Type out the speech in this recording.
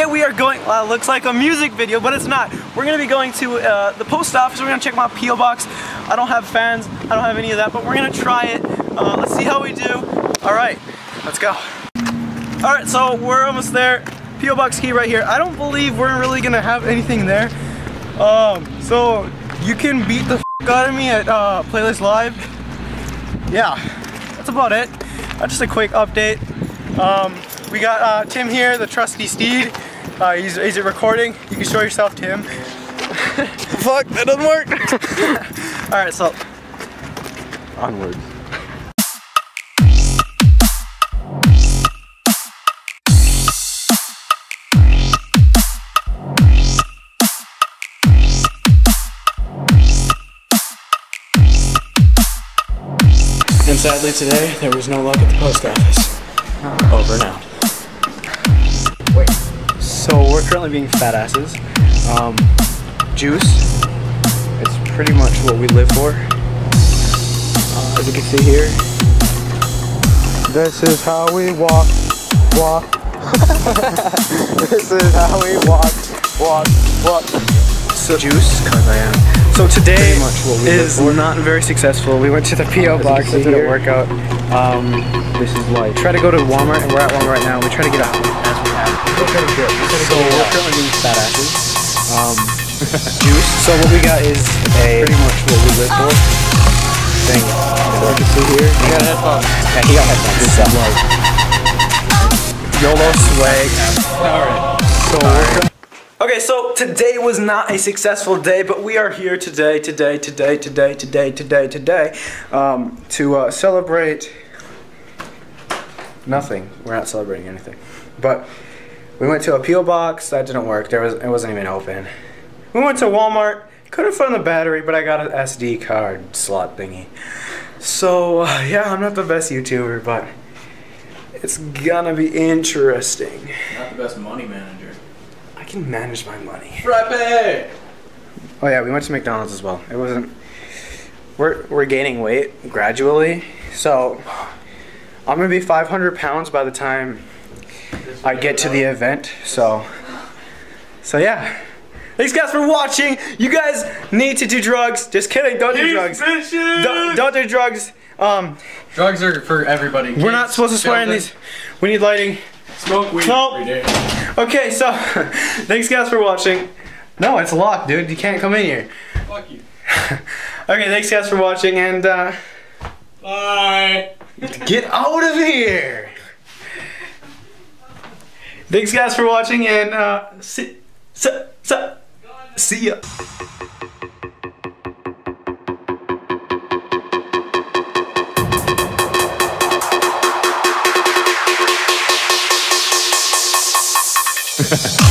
today we are going, looks like a music video, but it's not. We're gonna be going to the post office. We're gonna check my P.O. box. I don't have fans, I don't have any of that, but we're gonna try it. Let's see how we do. All right, let's go. All right, so we're almost there. P.O. box key right here. I don't believe we're really gonna have anything there. So you can beat the f out of me at Playlist Live. Yeah, that's about it. Just a quick update. We got Tim here, the trusty steed. He's recording. You can show yourself, Tim. Fuck, that doesn't work. All right, so onwards. And sadly today, there was no luck at the post office. Over and out. Wait. So we're currently being fat asses. Juice. It's pretty much what we live for. As you can see here. This is how we walk. This is how we walk. So juice, cause I am. So today is not very successful. We went to the P.O. box, it didn't work out. This is why. Try to go to Walmart, and we're at Walmart right now. We try to get out as we have. So we're currently doing fat asses. Juice. So what we got is pretty much what we live for. Thing. So you can see here. He got headphones. Yeah, he got headphones. This is love. YOLO swag. Alright. So okay, so today was not a successful day, but we are here today, to celebrate nothing. We're not celebrating anything. But we went to a P.O. box, that didn't work. It wasn't even open. We went to Walmart, couldn't find the battery, but I got an SD card slot thingy. So, yeah, I'm not the best YouTuber, but it's gonna be interesting. Not the best money manager. I can manage my money. Frappe! Oh yeah, we went to McDonald's as well. It wasn't. We're gaining weight gradually, so I'm gonna be 500 pounds by the time I get to the event. So yeah. Thanks guys for watching. You guys need to do drugs. Just kidding. Don't do drugs. Don't do drugs. Drugs are for everybody. We're not supposed to swear in these. We need lighting. Smoke weed every day. Okay, so thanks guys for watching. No, it's locked, dude. You can't come in here. Fuck you. Okay, thanks guys for watching, and bye. Get out of here. Thanks guys for watching, and see ya. Ha ha.